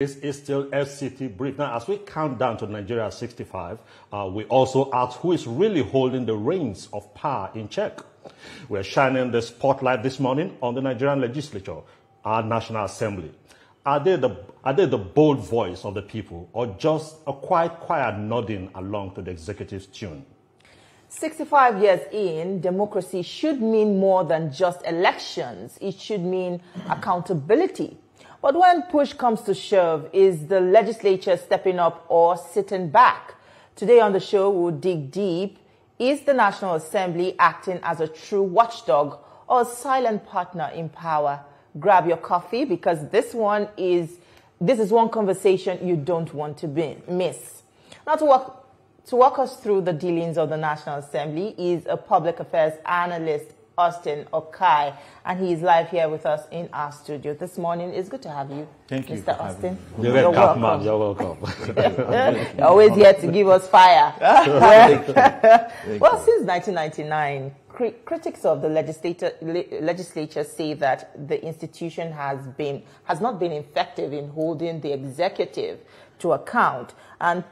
This is still FCT Brief. Now, as we count down to Nigeria 65, we also ask who is really holding the reins of power in check. We're shining the spotlight this morning on the Nigerian Legislature, our National Assembly. Are they the bold voice of the people, or just a quiet nodding along to the executive's tune? 65 years in, democracy should mean more than just elections. It should mean accountability. But when push comes to shove, is the legislature stepping up or sitting back? Today on the show, we'll dig deep. Is the National Assembly acting as a true watchdog or a silent partner in power? Grab your coffee, because this is one conversation you don't want to miss. Now, to walk us through the dealings of the National Assembly is a public affairs analyst, Austin Okai, and he is live here with us in our studio this morning. It's good to have you. Thank you, Mr. Austin. You're welcome. You're welcome. You're always here to give us fire. Well, since 1999, critics of the legislature say that the institution has not been effective in holding the executive to account. And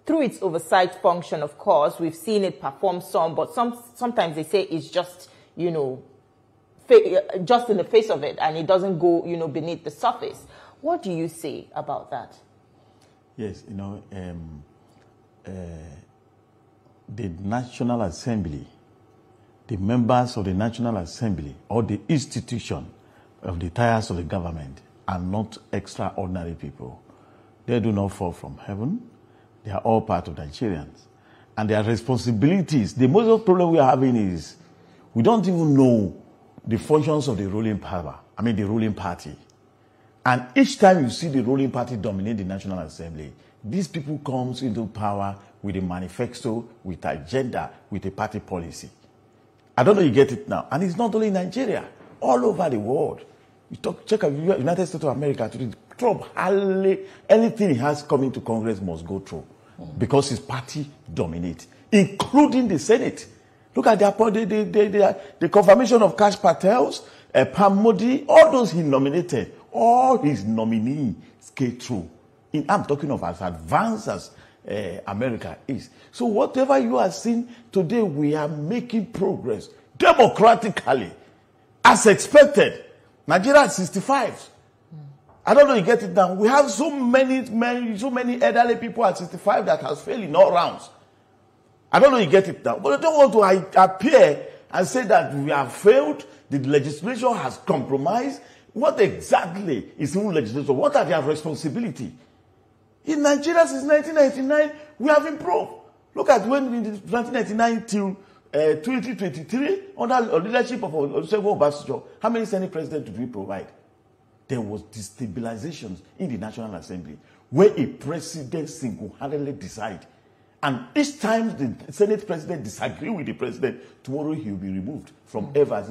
through its oversight function, of course, we've seen it perform but sometimes they say it's just, just in the face of it, and it doesn't go, beneath the surface. What do you say about that? Yes, the National Assembly, the members of the National Assembly, or the institution of the tiers of the government are not extraordinary people. They do not fall from heaven. They are all part of Nigerians. And their responsibilities, the most problem we are having is we don't even know the functions of the ruling power, the ruling party. And each time you see the ruling party dominate the National Assembly, these people comes into power with a manifesto, with an agenda, with a party policy. I don't know if you get it now. And it's not only in Nigeria, all over the world. Check out United States of America, Trump, anything he has coming to Congress must go through because his party dominates, including the Senate. Look at the confirmation of Kash Patel's, Pam Modi, all those he nominated, all his nominees came through. I'm talking of as advanced as America is. So whatever you are seeing today, we are making progress democratically, as expected. Nigeria is 65. I don't know if you get it down. We have so many elderly people at 65 that has failed in all rounds. I don't know if you get it down. But I don't want to appear and say that we have failed, the legislation has compromised. What exactly is in legislation? What are their responsibility? In Nigeria since 1999, we have improved. Look at when in 1999 till 2023, under leadership of Olusegun Obasanjo, how many Senate presidents did we provide? There was destabilization in the National Assembly where a president single-handedly decided. And each time the Senate president disagrees with the president, tomorrow he will be removed from Evers,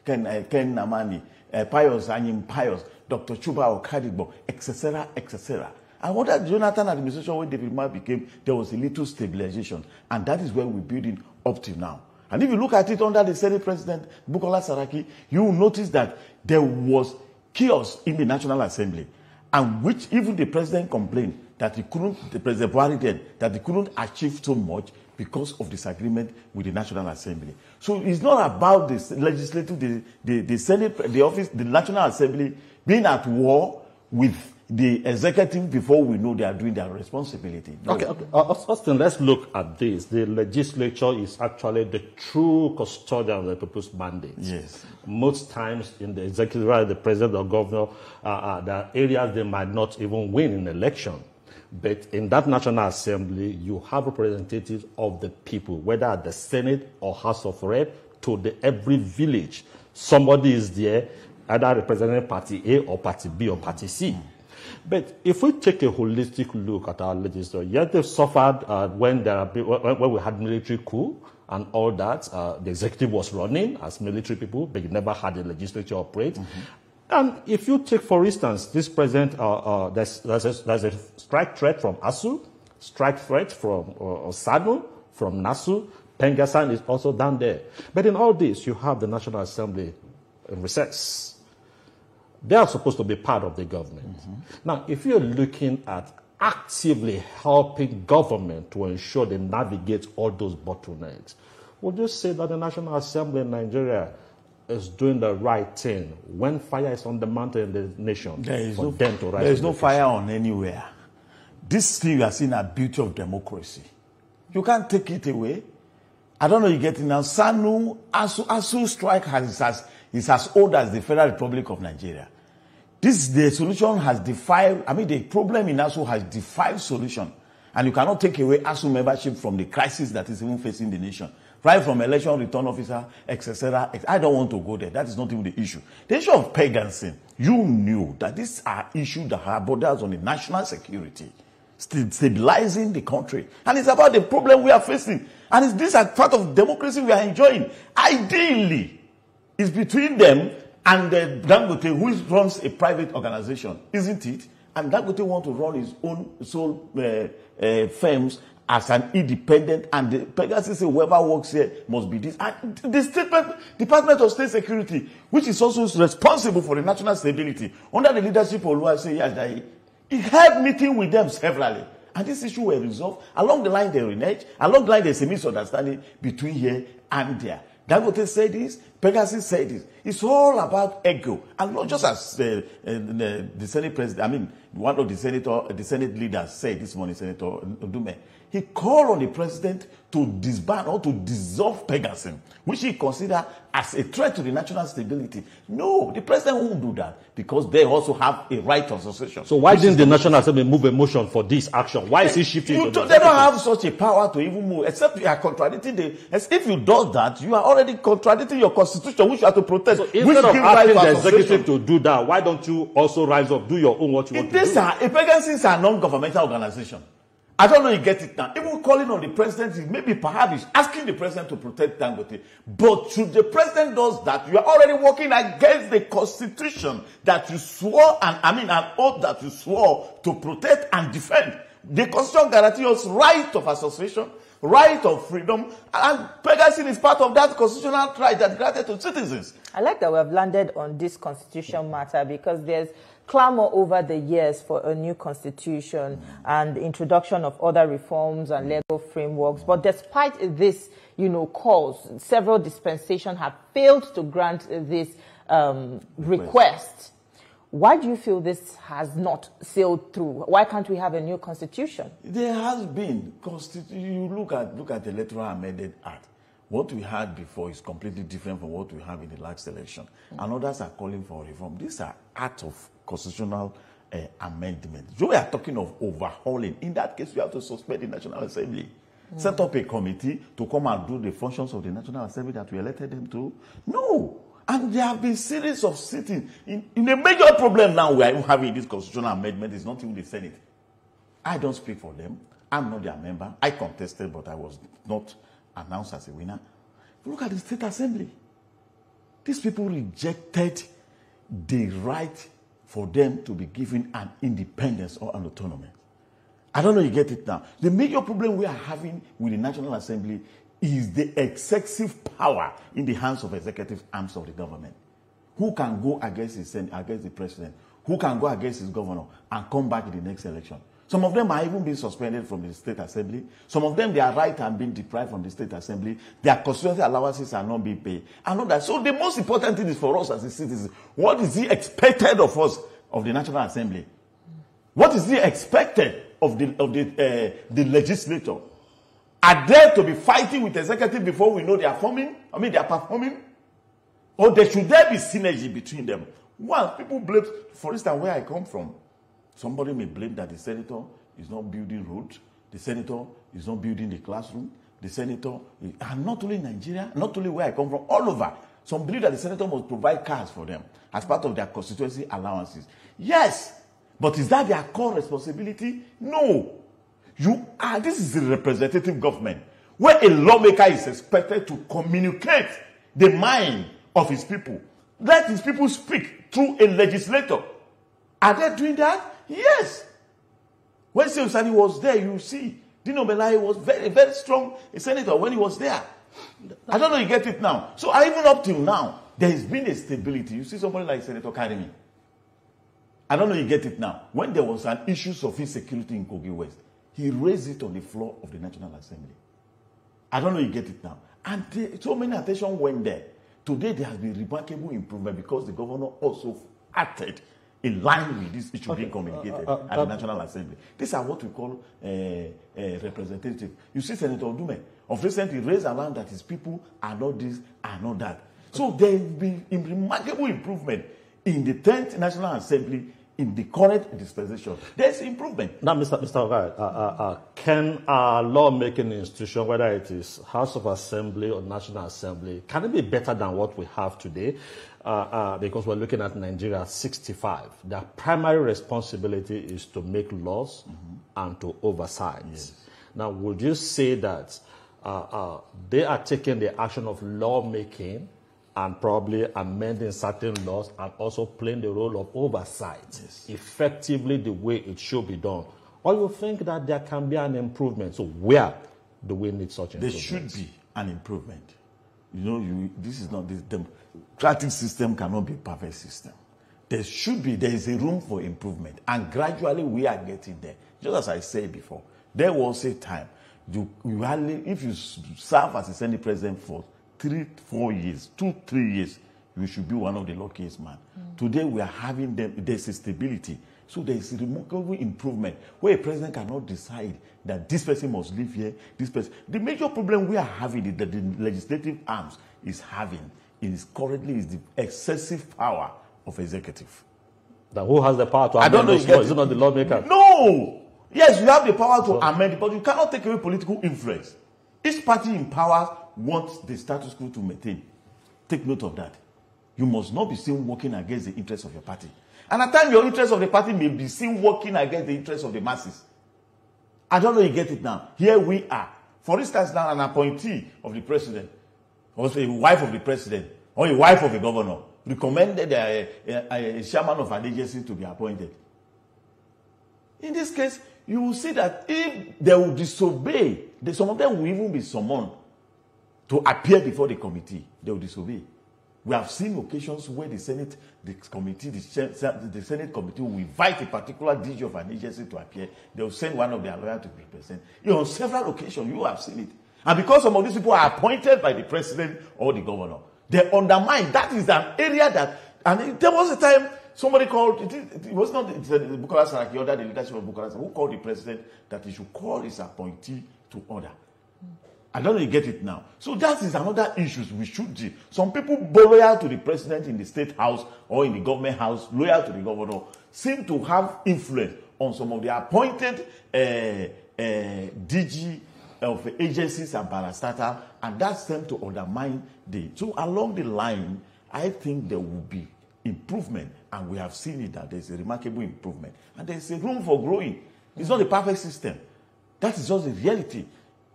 Ken Namani, Pius Anyim Pius, Dr. Chuba Okadigbo, etc., etc. And what that Jonathan administration, when David Mark became, there was a little stabilization. And that is where we're building up to now. And if you look at it under the Senate President, Bukola Saraki, you will notice that there was chaos in the National Assembly, and which even the president complained that the President Buhari did, that he couldn't achieve so much because of disagreement with the National Assembly. So it's not about the legislature, the Senate, the office, the National Assembly being at war with the executive before we know they are doing their responsibility. No. Okay. Austin, let's look at this. The legislature is actually the true custodian of the people's mandate. Yes. Most times in the executive, rather the president or governor, there are areas they might not even win in election. But in that National Assembly, you have representatives of the people, whether at the Senate or House of Rep, to every village. Somebody is there, either representing Party A or Party B or Party C. But if we take a holistic look at our legislature, yes, they've suffered when we had military coup and all that. The executive was running as military people, but you never had the legislature operate. And if you take, for instance, this president, there's a strike threat from ASU, strike threat from SANU, from NASU. Pengasan is also down there. But in all this, you have the National Assembly in recess. They are supposed to be part of the government. Now, if you're looking at actively helping government to ensure they navigate all those bottlenecks, would you say that the National Assembly in Nigeria is doing the right thing when fire is on the mountain in the nation? There is no fire on anywhere. This thing you are seeing a beauty of democracy. You can't take it away. I don't know you get it now. ASU strike is as old as the Federal Republic of Nigeria. The solution has defied, the problem in ASU has defied solution. And you cannot take away ASU membership from the crisis that is even facing the nation. Right from election return officer, etc. I don't want to go there. That is not even the issue. The issue of paganism, you knew that these are issues that have borders on the national security, stabilizing the country. And it's about the problem we are facing. And these are part of democracy we are enjoying. Ideally, it's between them and Dangote, who runs a private organization, isn't it? And Dangote wants to run his own sole firms as an independent, and the Pegasus say whoever works here must be this. And the Department of State Security, which is also responsible for the national stability, under the leadership of Oluwaseyi Ajayi, he had meeting with them severally. And this issue were resolved. Along the line, they reneged. Along the line, there's a misunderstanding between here and there. Dangote said this, Pegasus said this. It's all about ego. And not just as the Senate president, one of the Senate leaders said this morning, Senator Odume, he called on the president to disband or to dissolve Pegasus, which he considered as a threat to the national stability. No, the president won't do that because they also have a right of association. So why didn't the National Assembly move a motion for this action? Why is he shifting? They don't have such a power to even move, except you are contradicting if you do that, you are already contradicting your constitution, which you have to protect. So instead of asking the executive to do that, why don't you also rise up, do your own what you want to do? Pegasus are a non-governmental organization. I don't know you get it now. Even calling on the president, maybe perhaps asking the president to protect Dangote. But should the president does that, you are already working against the constitution that you swore, an oath that you swore to protect and defend. The constitution guarantees us right of association, right of freedom, and Pegasus is part of that constitutional right that granted to citizens. I like that we have landed on this constitution matter because there's clamor over the years for a new constitution and the introduction of other reforms and legal frameworks. But despite this, calls, several dispensations have failed to grant this request. Why do you feel this has not sailed through? Why can't we have a new constitution? There has been. You look at the Electoral Amended Act. What we had before is completely different from what we have in the last election. And others are calling for reform. These are acts of constitutional amendment. So we are talking of overhauling. In that case, we have to suspend the National Assembly. Set up a committee to come and do the functions of the National Assembly that we elected them to. No. And there have been series of sittings. In a major problem now we are having this constitutional amendment is not even the Senate. I don't speak for them. I'm not their member. I contested, but I was not announced as a winner. Look at the State Assembly. These people rejected the right for them to be given an independence or an autonomy. I don't know you get it now. The major problem we are having with the National Assembly is the excessive power in the hands of executive arms of the government. Who can go against the president? Who can go against his governor and come back in the next election? Some of them are even being suspended from the State Assembly. Some of them, their right are being deprived from the State Assembly. Their constituency allowances are not being paid. And all that. So the most important thing is for us as a citizen, what is he expected of us, of the National Assembly? What is he expected of the legislature? Are they to be fighting with the executive before we know they are performing? Or should there be synergy between them? One, people blame, for instance, where I come from. Somebody may blame that the senator is not building roads, the senator is not building the classroom, the senator, and not only in Nigeria, not only where I come from, all over. Some believe that the senator must provide cars for them as part of their constituency allowances. Yes, but is that their core responsibility? No. This is a representative government where a lawmaker is expected to communicate the mind of his people. Let his people speak through a legislator. Are they doing that? Yes. When Seusani was there, you see, Dino Belai was very, very strong a senator when he was there. I don't know you get it now. So even up till now, there has been a stability. You see somebody like Senator Karimi. I don't know you get it now. When there was an issue of insecurity in Kogi West, he raised it on the floor of the National Assembly. I don't know you get it now. And so many attention went there. Today there has been remarkable improvement because the governor also acted in line with this issue being communicated at the National Assembly. These are what we call representative. You see Senator Odume, of recent he raised around that his people are not this, are not that. So there has been a remarkable improvement in the 10th National Assembly in the current dispensation. There's improvement. Now, Mr. Okai, can our lawmaking institution, whether it is House of Assembly or National Assembly, can it be better than what we have today? Because we're looking at Nigeria at 65. Their primary responsibility is to make laws and to oversight. Yes. Now, would you say that they are taking the action of lawmaking and probably amending certain laws and also playing the role of oversight effectively the way it should be done? Or you think that there can be an improvement? So where do we need such improvement? There should be an improvement. You know, this is not the democratic system cannot be a perfect system. There is a room for improvement. And gradually we are getting there. Just as I said before, there was a time, if you serve as a Senate president for 3-4 years, 2-3 years, you should be one of the luckiest man. Today we are having there's a stability. So there is a remarkable improvement where a president cannot decide that this person must live here, this person. The major problem we are having is that the legislative arms is having currently the excessive power of executive. Now who has the power to amend those laws? Is it not the lawmaker? No! Yes, you have the power to amend, but you cannot take away political influence. Each party in power wants the status quo to maintain. Take note of that. You must not be seen working against the interests of your party. And at times, your interests of the party may be seen working against the interests of the masses. I don't know you get it now. Here we are. For instance, now an appointee of the president, or a wife of the president, or a wife of a governor, recommended a chairman of an agency to be appointed. In this case, you will see that if they will disobey, some of them will even be summoned to appear before the committee. They will disobey. We have seen occasions where the Senate committee will invite a particular DG of an agency to appear. They will send one of their lawyers to represent. On several occasions, you have seen it. And because some of these people are appointed by the president or the governor, they undermine. That is an area that, and there was a time somebody called, it was not Bukola Saraki or the leadership of Bukola Saraki who called the president that he should call his appointee to order. I don't know you get it now. So that is another issue we should do. Some people loyal to the president in the state house or in the government house, loyal to the governor, seem to have influence on some of the appointed DG of agencies and parastatal, and that's them to undermine So along the line, I think there will be improvement, and we have seen it that there's a remarkable improvement. And there's a room for growing. It's not a perfect system. That is just the reality.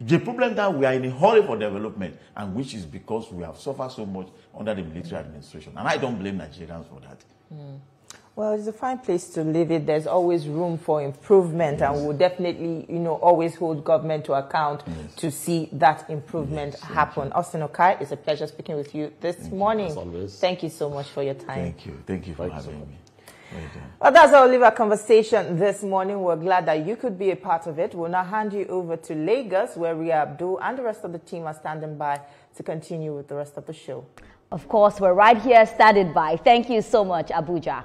The problem that we are in a hurry for development, and which is because we have suffered so much under the military administration. And I don't blame Nigerians for that. Well, it's a fine place to live it. There's always room for improvement, and we'll definitely, always hold government to account to see that improvement happen. Austin Okai, it's a pleasure speaking with you this morning. As always. Thank you so much for your time. Thank you. Thank you for having me. Well, that's our live conversation this morning. We're glad that you could be a part of it. We'll now hand you over to Lagos, where Ria Abdul and the rest of the team are standing by to continue with the rest of the show. Of course, we're right here standing by. Thank you so much, Abuja.